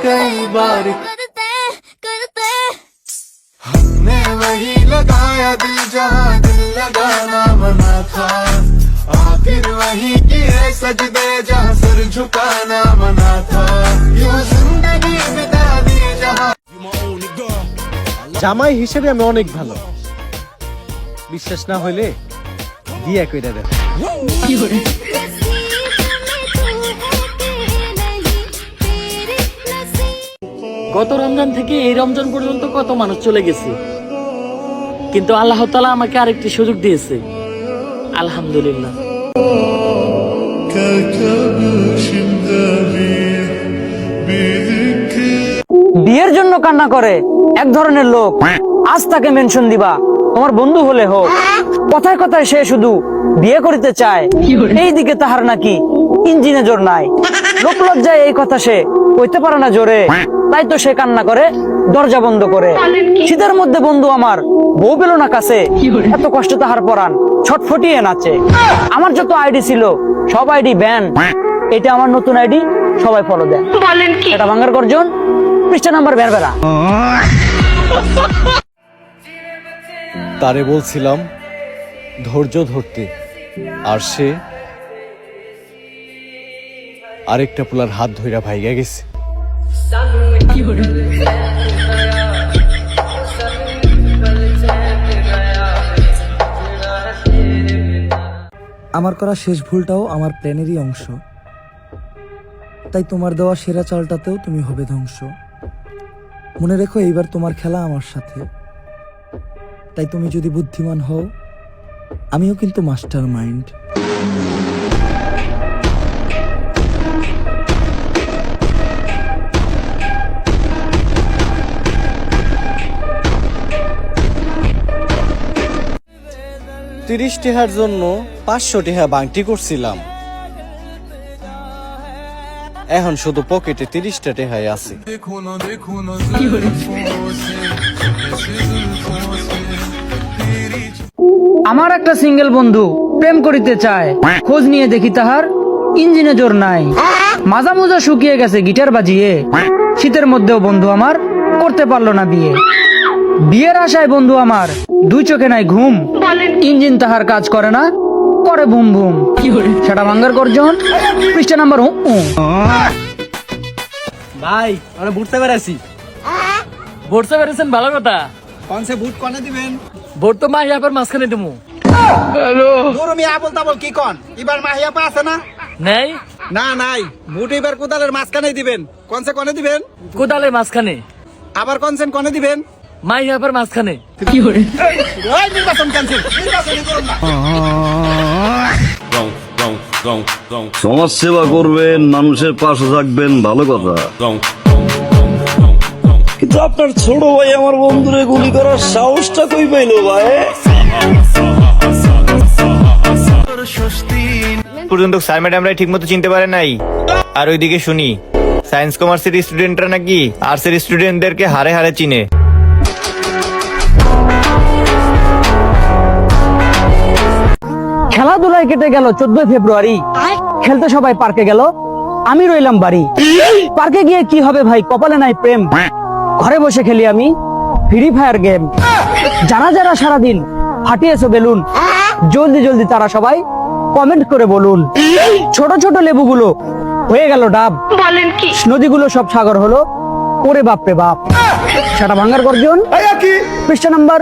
कई बार हमने वही लगाया दिल जहाँ दिल लगाना मना था, आखिर वही किए सजदे जहाँ सर झुकाना मना था, यूं जिंदगी बिता दी जहाँ। জামাই হিসেবে আমি অনেক ভালো, বিশ্বাস না হইলে বিয়ে কইরা দেন। গত রমজান থেকে এই রমজান পর্যন্ত কত মানুষ চলে গেছে, কিন্তু আল্লাহ তাআলা আমাকে আরেকটি সুযোগ দিয়েছে, আলহামদুলিল্লাহ। বিয়ের জন্য কান্না করে এক ধরনের লোক, আজ তাকে মেনশন দিবা তোমার বন্ধু হলে হোক, কথায় কথায় সে শুধু বিয়ে করিতে চায়, এই দিকে তাহার নাকি ইঞ্জিনে জোর নাই, লোক লজ্জায় এই কথা সে কইতে পারে না জোরে, তাই তো সে কান্না করে দরজা বন্ধ করে। শীতের মধ্যে বন্ধু আমার বউ পেল না কাছে, এত কষ্ট তাহার পরান ছটফটিয়ে নাচে। আমার যত আইডি ছিল সব আইডি ব্যান, এটা আমার নতুন আইডি, সবাই ফলো দেন। এটা ভাঙ্গার গর্জন, পৃষ্ঠা নাম্বার বেরবেরা। তারে বলছিলাম ধৈর্য ধরতে, আর সে আরেকটা পোলার হাত ধইরা ভাইগা গেছে। আমার করা শেষ ভুলটাও আমার প্ল্যানেরই অংশ, তাই তোমার দেওয়া সেরা চালটাতেও তুমি হবে ধ্বংস। মনে রেখো এইবার তোমার খেলা আমার সাথে, তাই তুমি যদি বুদ্ধিমান হও আমিও কিন্তু মাস্টার মাইন্ড। তিরিশ টেহার জন্য 500 টেহা বাংটি করছিলাম, এখন শুধু পকেটে 30টা টেহাই আছে। আমার একটা সিঙ্গেল বন্ধু প্রেম করিতে চায়, খোঁজ নিয়ে দেখি তাহার ইঞ্জিনে জোর নাই, মাজা মুজা শুকিয়ে গেছে গিটার বাজিয়ে, শীতের মধ্যেও বন্ধু আমার করতে পারলো না বিয়ে। বিয়ের আশায় বন্ধু আমার দুই চোখে নাই ঘুম, ইঞ্জিন তাহার কাজ করে না, করে বুম বুম। সেটা ভাঙ্গার গর্জন, পৃষ্ঠা নাম্বার ভাই আমরা বুটতে পেরেছি। ভোটতে পেরেছেন, ভালো কথা। कौन से बूट कोने दिबेन ভোট তো মাহিয়া পর মাঝখানে দেবো। মোর মিয়া বলতা বল কি কোন এবার মাহিয়া পা আছে না নেই না নাই বুট এবার কোদালের মাঝখানে দিবেন কোন সে কোনে দিবেন কোদালের মাঝখানে, আবার কোন সে কোনে দিবেন মাহিয়া পর মাঝখানে। ওই নির্বাচন ক্যান্সেল নির্বাচনই করুন না সমাজ সেবা করবেন, মানুষের পাশে থাকবেন, ভালো কথা, কিন্তু আপনার ছোট ভাই আমার বন্ধুরে গুলি করার সাহসটা কই পাইলো ভাই? পর্যন্ত স্যার ম্যাডামরা ঠিক মতো চিনতে পারে নাই, আর ওইদিকে শুনি সায়েন্স কমার্সের স্টুডেন্টরা নাকি আর্টসের স্টুডেন্টদেরকে হারে হারে চিনে। খেলাধুলায় কেটে গেল 14 ফেব্রুয়ারি, খেলতে সবাই পার্কে গেল, আমি রইলাম বাড়ি। পার্কে গিয়ে কি হবে ভাই, কপালে নাই প্রেম, ঘরে বসে খেলি আমি ফ্রি ফায়ার গেম। যারা যারা সারাদিন ফাটিয়েছো বেলুন, জলদি জলদি তারা সবাই কমেন্ট করে বলুন। ছোট ছোট লেবুগুলো হয়ে গেল ডাব, নদীগুলো সব সাগর হলো, ওরে বাপ রে বাপ। সেটা ভাঙ্গার গর্জন, পৃষ্ঠা নাম্বার